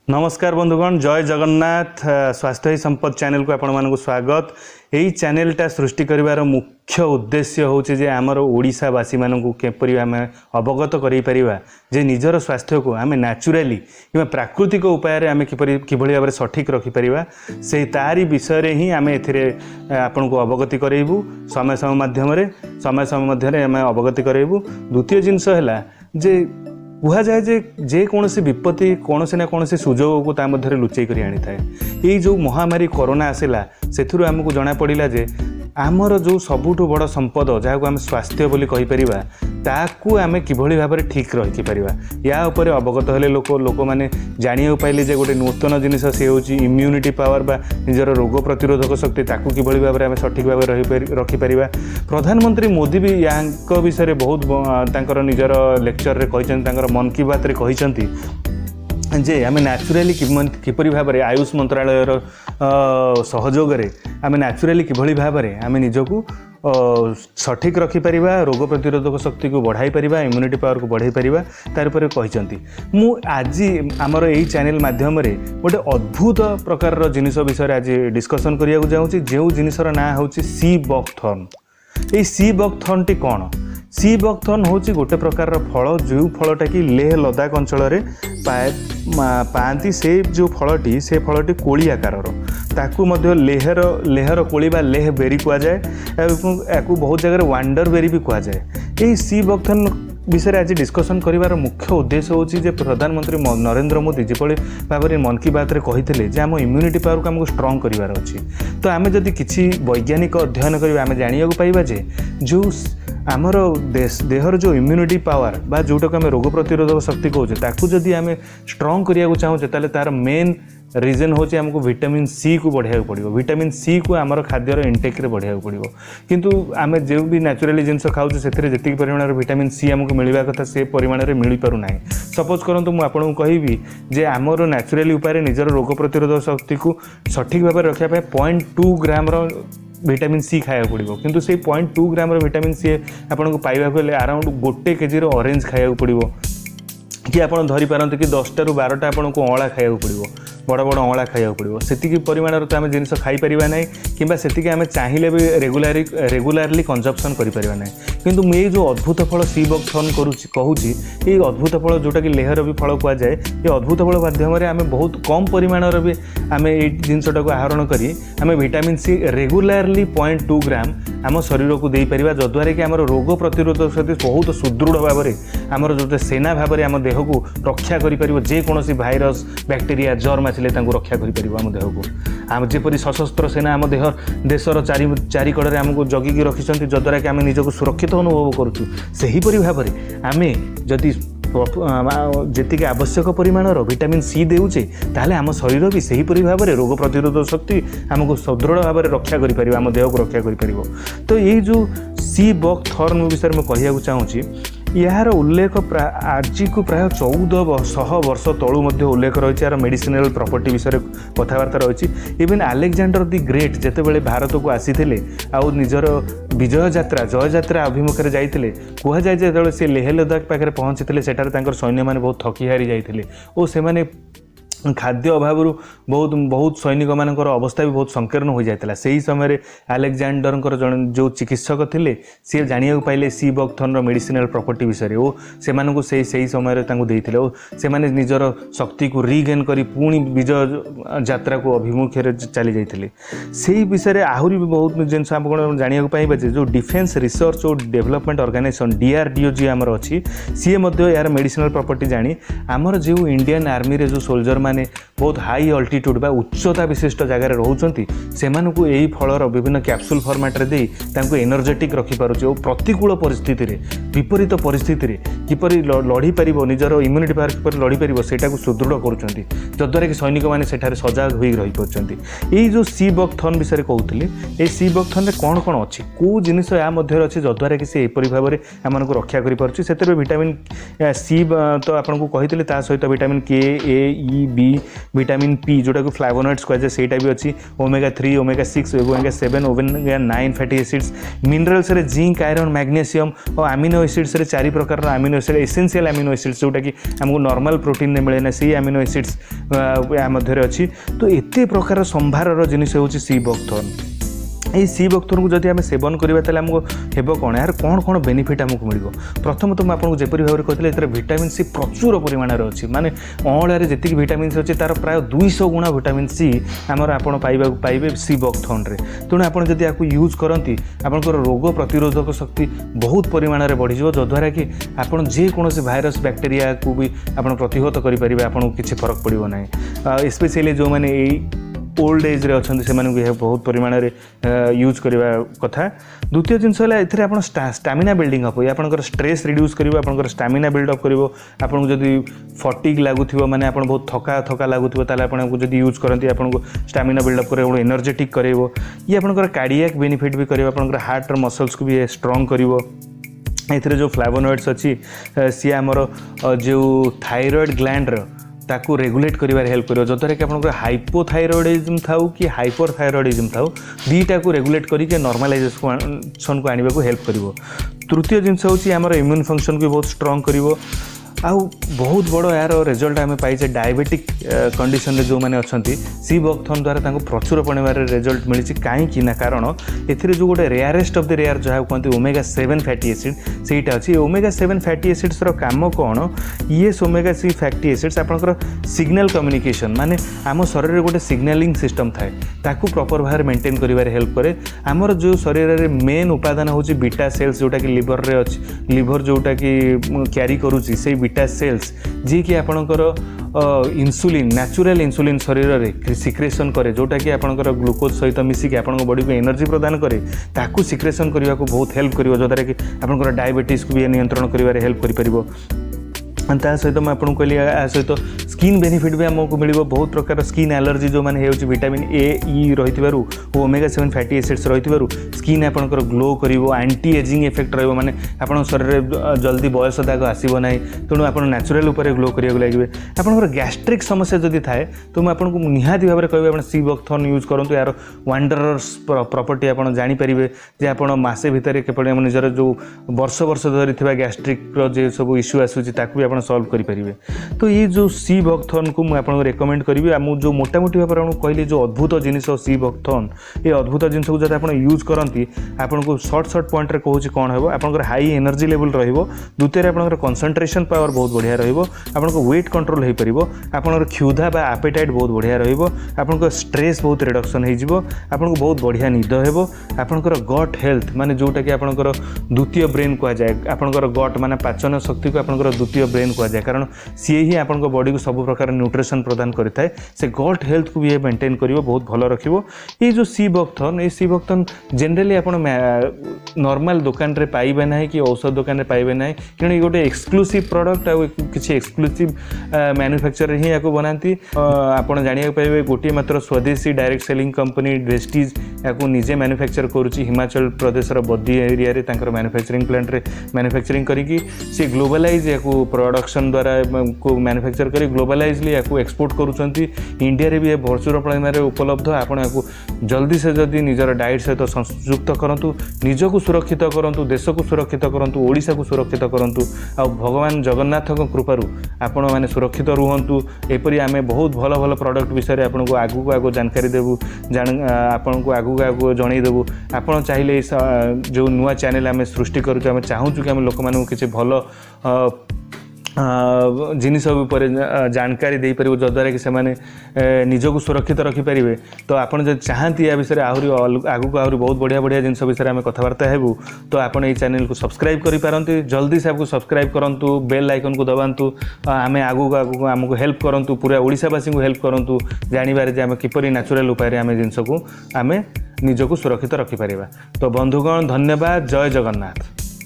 नमस्कार बंधुगण, जय जगन्नाथ। स्वास्थ्य ही संपद चैनल को आपण मानक स्वागत। यही चैनलटा सृष्टि करिवार मुख्य उद्देश्य होचे जे आमर ओडिशावासी मानक केपरि आम अवगत करि परिबा जे निजर स्वास्थ्य को आम नेचुराली कि प्राकृतिक उपाय आम किभଳି भाव सठिक रखिपर से तारी विषय ही आम ए आपण को अवगति करेबू समय समय मध्य आम अवगति करेबू। द्वितीय जिनस है जे कह जाए जे कौन सी विपत्ति कौन से ना कौन से सुजोग को ता मध्य लुचई कर आनी थाए। ये जो महामारी कोरोना आसला से आमको जना पड़ा जे आमर जो सबुठ बड़ संपद जहाँ को आम स्वास्थ्य बोली कहीपर ताकू आम किभଳି भाव ठीक रखिपर या उपर अवगत हेले लोक मैंने जाना पाइले जे गोटे नूतन जिनिस सी हूँ इम्यूनिटी पावर बा निजर रोग प्रतिरोधक शक्ति ताकू किभଳି भाव आम सठिक भाव रखिपर। प्रधानमंत्री मोदी भी या विषय बहुत तांकर निजर लेक्चर रे कहिसेंती मन की बात रे कहिसेंती जे आम नेचुराली किपरि भाव में आयुष मंत्रालय सहयोग आम नेचुराली किभଳି भाव में आम निजको सठिक रखिपर रोग प्रतिरोधक शक्ति को बढ़ाई पार इम्यूनिटी पावर को बढ़ाई पार तार पर कहते मु आज आमर यही चैनल माध्यम गोटे अद्भुत प्रकार जिनिस विषय आज डिस्कसन करने जाऊँगी जो जिनिसर ना हूँ सी बकथर्न। ये सी बकथर्न टी कौन? सी बकथर्न हूँ गोटे प्रकार फल जो फलटा कि लेह लद्दाख अंचल पाती से जो फलटी से फलटी कोली आकार ताकू मध्य लेहर कोली बा लेह बेरी कहुए या बहुत जगह वांडर बेरी भी कहुए। यही सी बकथर्न विषय आज डिस्कसन करिवार मुख्य उद्देश्य होची जे प्रधानमंत्री नरेंद्र मोदी जिपरि भाव में मन की बात रे कहिथिले जे आम इम्यूनिटी पावर को आमको स्ट्रॉन्ग करिवार अछि। तो आमे जदि किछि वैज्ञानिक अध्ययन करिबा आमे जानिया को पाइबा जे जो आमर देहर जो इम्यूनिटी पावर बा जोटा को आम रोग प्रतिरोधक शक्ति कहूँ ताकू जदि आम स्ट्रॉन्ग करिया को चाहूचे ताले तार मेन रीजन हूँ आमको विटामिन सी को बढ़ाया पड़ो। विटामिन सी को आमर खाद्यर इंटेक रे बढ़ाया पड़ो किंतु आम जो भी नेचुराली जिनस खाऊँ से जी परिमाण विटामिन सी आमको मिलवा कथा से परिमाण में मिल पार ना। सपोज करंतु मु आपको कहबी जे आमर नेचुराली उपाय निजर रोग प्रतिरोधक शक्ति को सठिक भाव रखापी 0.2 ग्राम विटामिन सी खाया पड़ो किंतु से 0.2 ग्राम विटामिन सी आपको पाइबा हेल्ले अराउंड 1 केजी ऑरेंज खाया पड़ो कि आप धरी पारते कि 10 ରୁ 12टा आपको अँला खाया पड़ो बड़ बड़ अँला खाया पड़ो से परिमाण तो आम जिन खाईपर ना कि से आम चाहिए भी रेगुलारली कंजप्शन करें ना। किंतु मुझे जो अद्भुत फल सी बकथर्न कहूँ ये अद्भुत फल जोटा कि लेहर भी फल कहुए ये अद्भुत फल माध्यम आम बहुत कम परिमाण भी आम ये जिनटा को आहरण करी आम विटामिन सी रेगुलारली 0.2 ग्राम आम शरीर को दे पार जद्वारा कि आम रोग प्रतिरोधक शक्ति बहुत सुदृढ़ भाव में आमर जो सेना भाव में आम देह को रक्षा कर जेकोसी भाइरस बैक्टेरिया जर्म आसिले रक्षा कर आम देह को आम जेपरी सशस्त्र सेना आम देशर चारिकड़ आमको जगिकी रखिंट जद्वारा कि आम निजक सुरक्षित अनुभव करूँ भाव में आम जदि जी आवश्यक परिमाण विटामिन सी देउचे ताहले आम शरीर भी सही भाव में रोग प्रतिरोधक शक्ति आमको सुदृढ़ भाव में रक्षा कर आम देह को रक्षा कर। तो ये जो सी बकथर्न विषय में कहूँ चाहूँगी यार उल्लेख आज को प्राय 1400 वर्ष तलू उल्लेख रही है मेडिसिनल प्रॉपर्टी विषय कथबार्ता रही। इवन अलेक्जेंडर दि ग्रेट जिते भारत को आसी आउ निजर विजय यात्रा जय यात्रा अभिमुखे जाते कहुए जो सी लेह लद्दाख पाखे पहुँची सेठार सैन्य मैंने बहुत थकी हारी जाते और से खाद्य अभाव बहुत सैनिक मान अवस्था भी बहुत संकीर्ण हो जाता से ही समय अलेक्जेंडर जो चिकित्सक थे सी जाना पाइले सी बकथर्न मेडिसिनल प्रॉपर्टी विषय वो से समय देते और से निजर शक्ति को रिगेन कर पुणी विजय यात्रा को अभिमुखे चली जाते से विषय आहरी भी बहुत जिनस जाना पाइबा जो डिफेन्स रिसर्च और डेवलपमेंट ऑर्गेनाइजेशन DRDO जी आमर अच्छी सी यार मेडिसिनल प्रॉपर्टी जानी आमर जो इंडियन आर्मी रे जो सोल्जर माने बहुत हाई अल्टीट्यूड बा उच्चता विशिष्ट जगार रोचंती से यही फलर विभिन्न कैप्सूल फॉर्मेट रे देई तांको एनर्जेटिक रखि पारुचे और प्रतिकूल परिस्थिति रे विपरीत परिस्थिति रे किपरि लड़ी पारिबो निजर इम्यूनिटी पावर किपरि लड़ी पारिबो सेटा को सुदृढ़ करूचंती जद्वारा कि सैनिक माने सेठारे सजाग होई रही पारुचंती। एई जो सी बकथर्न विषय कहउतली ए सी बकथर्न रे कोन कोन अछि को जिनिस या मध्य अछि जद्वारा कि से एपरि भाव रे हमन को रक्षा करि पारुची सेतरे विटामिन सी तो आपन को कहितले ता सहित विटामिन के ए ई बी विटामिन पी जोटा को फ्लावोनॉइड्स कहुए सेटा भी अच्छी omega 3 omega 6 omega 7 omega 9 fatty acids minerals रे जिंक आयरन मैग्नेशियम और अमीनो एसिड्स रे 4 प्रकार amino acid essential amino acids जोटा कि हमको नॉर्मल प्रोटीन ने मिले ना सी अमीनो एसिड्स या मध्य अच्छी तो एत प्रकार संभार जिनिस हूँ सी बकथर्न ये सी बकथर्न को जब आम सेवन करा तेल आमको हेब कौन यार कौन कौन बेनिफिट आमको मिल प्रथम तो मुझे जपरी भाव में कहते हैं विटामिन सी प्रचुर परिमाण अच्छी माने अँलार जी विटामिन सी अच्छी तार प्राय 200 गुणा विटामिन सी आमर आप पाइबे सी बकथर्न रे तेणु आपड़ जब आपको यूज करती आपंकर रोग प्रतिरोधक शक्ति बहुत परिमाण में बढ़ीज जद्वारा कि आपड़ जेकोसी भाइरस बैक्टेरिया को भी आप प्रतिहत करेंगे आपको किसी फरक पड़ो ना स्पेशली जो मैंने ओल्ड एज रे अच्छे से बहुत परिमाण में यूज करवा कथा द्वितीय जिनस है आप स्टामिना बिल्डिंग अप आप स्ट्रेस रिड्यूस कर आप स्टामिना बिल्डअप कर आपको जब फटिक लगुव माने आप बहुत थका थका लगुव आपको जब यूज करती आपको स्टामिना बिल्डअप कर एनर्जेटिक कर ये आप कार्डियक बेनिफिट भी कर हार्ट मसल्स को भी स्ट्रंग कर जो फ्लावोनॉइड्स अच्छी सी आमर जो थायराइड ग्लैंड ताकू रेगुलेट करिवार हेल्प करियो जतरे कि आपन हाइपोथायरॉइडिज्म थाउ कि हाइपरथायरॉइडिज्म थाउ दीटा को रेगुलेट करिके नॉर्मलाइजेशन को आनिबा को हेल्प करिवो तृतीय जिनस होची हमर इम्यून फंक्शन को बहुत स्ट्रांग करिवो आउ बहुत बड़ यार रिजल्ट आम पाइचे डायबिटिक कंडीशन जो मैंने अच्छा सी बकथर्न द्वारा प्रचुर परिमाण रिजल्ट मिली कहीं कारण जो गोटे रेयरेस्ट ऑफ द रेयर जहाँ कहते ओमेगा 7 फैटी एसिड सेटा अच्छी ओमेगा 7 फैटी एसिड्स काम कौन ये ओमेगा 6 फैटी एसिड्स आपंकर सिग्नल कम्युनिकेशन माने आम शरीर में गोटे सिग्नालिंग सिस्टम थाए ताकू प्रॉपर भाव मेंटेन करिवार हेल्प करे आमर जो शरीर में मेन उपादान होची बीटा सेल्स जोटा कि लिवर रे अच्छी लिवर जोटा कि क्यारी करूची से बीटा सेल्स जी कि आपणकर इन्सुलिन नेचुरल इन्सुलिन शरीर में सिक्रेशन करे जोटा कि आपणकर ग्लूकोज सहित मिसिकी आपण बॉडी को एनर्जी प्रदान करे ताकू सिक्रेशन करने को बहुत हेल्प करिवो जद्वारा कि आपणकर डायबिटीज को भी नियंत्रण करिवारे हेल्प करि परिबो सहित मुझे आपको कहली सहित स्किन बेनिफिट भी आमको मिल बहुत प्रकार स्किन एलर्जी जो मैंने हो विटामिन ए ई रही ओमेगा 7 फैटी एसिड्स रही स्किन आपंकर ग्लो कर एंटी एजिंग इफेक्ट रही आप शरीर में जल्दी बयस दाग आसब ना तेणु आप नेचुरल उपर ग्लो करा लगे आपंकर गैस्ट्रिक समस्या जदि थाए तो मुझे निहाती भाव में कहूँ सी बकथर्न यूज करूँ यार वंडरर्स प्रॉपर्टी आप जानीपारे जे आप मसे भितर केवल निजर जो वर्ष वर्ष धरी गैस्ट्रिक जो सब इश्यू आसूँ ताकू सॉल्व करेंगे तो ये जो सी बकथर्न को मुझे रेकमेंड करी आम जो मोटामोटी भाव में कहली जो अद्भुत जिनिस सी बकथर्न ये अद्भुत जिनिस को जब आप यूज करती आपको सर्ट पॉइंट रे कहूँ कौन हो आप हाई एनर्जी लेवल द्वितीय आप कंसंट्रेशन पावर बहुत बढ़िया रहा वेट कंट्रोल हो पार आप क्षुधा बा एपेटाइट बहुत बढ़िया रहा स्ट्रेस बहुत रिडक्शन हो बहुत बढ़िया निद हो आपंकर गट हेल्थ माने जोटा कि आपंकर द्वितीय ब्रेन कहुए आपंकर गट माने पाचन शक्ति को आपंकर द्वितीय ब्रेन कहुए कारण सी ही आप बॉडी को सब प्रकार न्यूट्रिशन प्रदान करें से गट हेल्थ को भी मेंटेन कर बहुत भल रखिबो ये जो सी बकथर्न ये सी बकथर्न जनरली आप नॉर्मल दुकान रे पाइबे ना कि औषध दुकान रे पाइबे ना कि ये गोटे एक्सक्लूसिव प्रोडक्ट आ किसी एक्सक्लूसिव मैन्युफैक्चर ही या बनाती आप जाना पाइबे गोटे मात्र स्वदेशी डायरेक्ट सेलिंग कंपनी वेस्टीज या निजे मैन्युफैक्चर करुच्ची हिमाचल प्रदेश बद्दी एरिया रे तांकर मैन्युफैक्चरिंग प्लांट रे मैन्युफैक्चरिंग करी सी ग्लोबलाइज या प्रोडक्शन द्वारा को मैन्युफैक्चर कर ग्लोबलाइजली या एक्सपोर्ट करुँच इंडिया रे भी भरपूर परिमाण उपलब्ध आपण जल्दी से जल्दी निजर डाइट सहित संयुक्त करूँ निजक सुरक्षित करूँ देश को सुरक्षित करूँ ओडिशा को सुरक्षित करूँ आ भगवान जगन्नाथ कृपारू आपण मैंने सुरक्षित रुहतु एपरी आम बहुत भल भल प्रोडक्ट विषय आपको आगू आगू जानकारी देवु आपण को आगू आगू जनईदेवु आप चाहिए जो नुआ चैनल आम सृष्टि करूँ चाहूँ कि आम लोक मानू किसी भल जिनिस जानकारी दे पार जद्वारा कि सेमाने निजक सुरक्षित रखिपारे तो आपड़ जब चाहती या विषय आहरी आगू आहरी बहुत बढ़िया बढ़िया जिन विषय आम कथबार्ता हेबू तो आप चैनल को सब्सक्राइब करें जल्दी से आपको सब्सक्राइब करूँ बेल आइकन को दबातु आम आगू आगू आमको हेल्प करूँ पूरा ओडिशावासी को हेल्प करूँ जानवर आम किपरि नेचुरल उपाय आम जिनस को आम निजक सुरक्षित रखिपारे तो बंधुगण धन्यवाद जय जगन्नाथ।